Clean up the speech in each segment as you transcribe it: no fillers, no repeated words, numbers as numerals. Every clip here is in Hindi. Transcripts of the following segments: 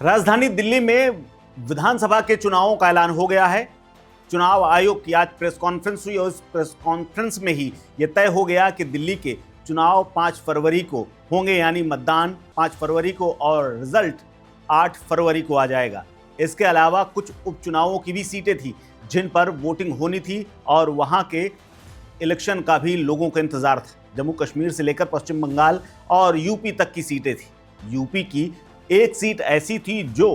राजधानी दिल्ली में विधानसभा के चुनावों का ऐलान हो गया है। चुनाव आयोग की आज प्रेस कॉन्फ्रेंस हुई और इस प्रेस कॉन्फ्रेंस में ही यह तय हो गया कि दिल्ली के चुनाव 5 फरवरी को होंगे, यानी मतदान 5 फरवरी को और रिजल्ट 8 फरवरी को आ जाएगा। इसके अलावा कुछ उपचुनावों की भी सीटें थी जिन पर वोटिंग होनी थी और वहां के इलेक्शन का भी लोगों को इंतजार था। जम्मू कश्मीर से लेकर पश्चिम बंगाल और यूपी तक की सीटें थी। यूपी की एक सीट ऐसी थी जो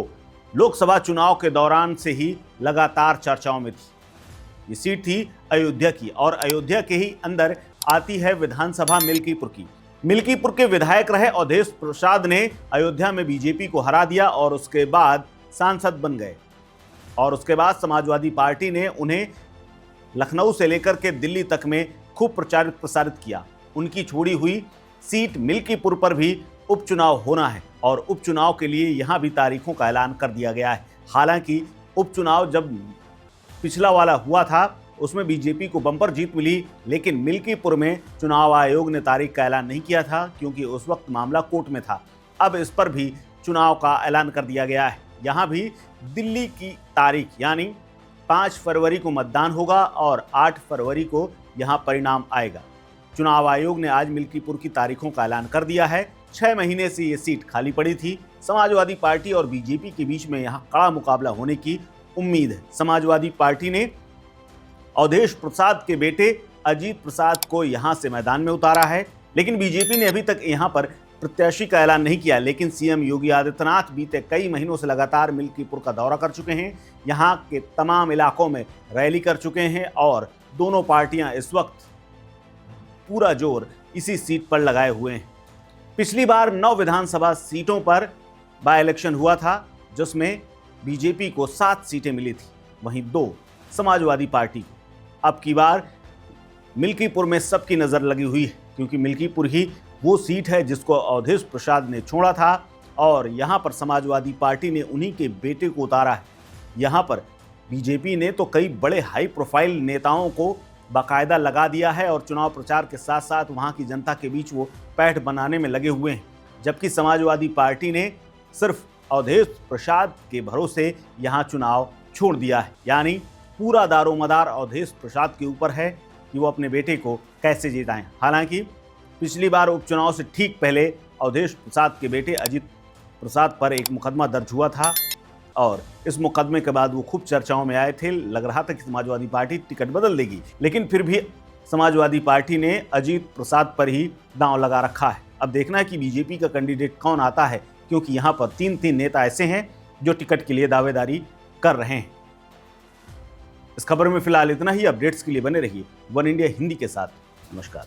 लोकसभा चुनाव के दौरान से ही लगातार चर्चाओं में थी। ये सीट थी अयोध्या की और अयोध्या के ही अंदर आती है विधानसभा मिल्कीपुर की। मिल्कीपुर के विधायक रहे अवधेश प्रसाद ने अयोध्या में बीजेपी को हरा दिया और उसके बाद सांसद बन गए और उसके बाद समाजवादी पार्टी ने उन्हें लखनऊ से लेकर के दिल्ली तक में खूब प्रचारित प्रसारित किया। उनकी छोड़ी हुई सीट मिल्कीपुर पर भी उपचुनाव होना है और उपचुनाव के लिए यहां भी तारीखों का ऐलान कर दिया गया है। हालांकि उपचुनाव जब पिछला वाला हुआ था उसमें बीजेपी को बम्पर जीत मिली, लेकिन मिल्कीपुर में चुनाव आयोग ने तारीख का ऐलान नहीं किया था क्योंकि उस वक्त मामला कोर्ट में था। अब इस पर भी चुनाव का ऐलान कर दिया गया है। यहाँ भी दिल्ली की तारीख यानी 5 फरवरी को मतदान होगा और 8 फरवरी को यहाँ परिणाम आएगा। चुनाव आयोग ने आज मिल्कीपुर की तारीखों का ऐलान कर दिया है। 6 महीने से ये सीट खाली पड़ी थी। समाजवादी पार्टी और बीजेपी के बीच में यहाँ कड़ा मुकाबला होने की उम्मीद है। समाजवादी पार्टी ने अवधेश प्रसाद के बेटे अजीत प्रसाद को यहाँ से मैदान में उतारा है, लेकिन बीजेपी ने अभी तक यहाँ पर प्रत्याशी का ऐलान नहीं किया। लेकिन सीएम योगी आदित्यनाथ बीते कई महीनों से लगातार मिल्कीपुर का दौरा कर चुके हैं, यहाँ के तमाम इलाकों में रैली कर चुके हैं और दोनों पार्टियां इस वक्त पूरा जोर इसी सीट पर लगाए हुए हैं। पिछली बार 9 विधानसभा सीटों पर बाय इलेक्शन हुआ था जिसमें बीजेपी को 7 सीटें मिली थी, वहीं 2 समाजवादी पार्टी को। अब की बार मिल्कीपुर में सबकी नज़र लगी हुई है क्योंकि मिल्कीपुर ही वो सीट है जिसको अवधेश प्रसाद ने छोड़ा था और यहाँ पर समाजवादी पार्टी ने उन्हीं के बेटे को उतारा है। यहाँ पर बीजेपी ने तो कई बड़े हाई प्रोफाइल नेताओं को बाकायदा लगा दिया है और चुनाव प्रचार के साथ साथ वहाँ की जनता के बीच वो पैठ बनाने में लगे हुए हैं, जबकि समाजवादी पार्टी ने सिर्फ अवधेश प्रसाद के भरोसे यहाँ चुनाव छोड़ दिया है। यानी पूरा दारोमदार अवधेश प्रसाद के ऊपर है कि वो अपने बेटे को कैसे जिताएं। हालांकि पिछली बार उपचुनाव से ठीक पहले अवधेश प्रसाद के बेटे अजीत प्रसाद पर एक मुकदमा दर्ज हुआ था और इस मुकदमे के बाद वो खूब चर्चाओं में आए थे। लग रहा था कि समाजवादी पार्टी टिकट बदल देगी, लेकिन फिर भी समाजवादी पार्टी ने अजीत प्रसाद पर ही दांव लगा रखा है। अब देखना है कि बीजेपी का कैंडिडेट कौन आता है, क्योंकि यहाँ पर 3 नेता ऐसे हैं जो टिकट के लिए दावेदारी कर रहे हैं। इस खबर में फिलहाल इतना ही। अपडेट्स के लिए बने रहिए वन इंडिया हिंदी के साथ। नमस्कार।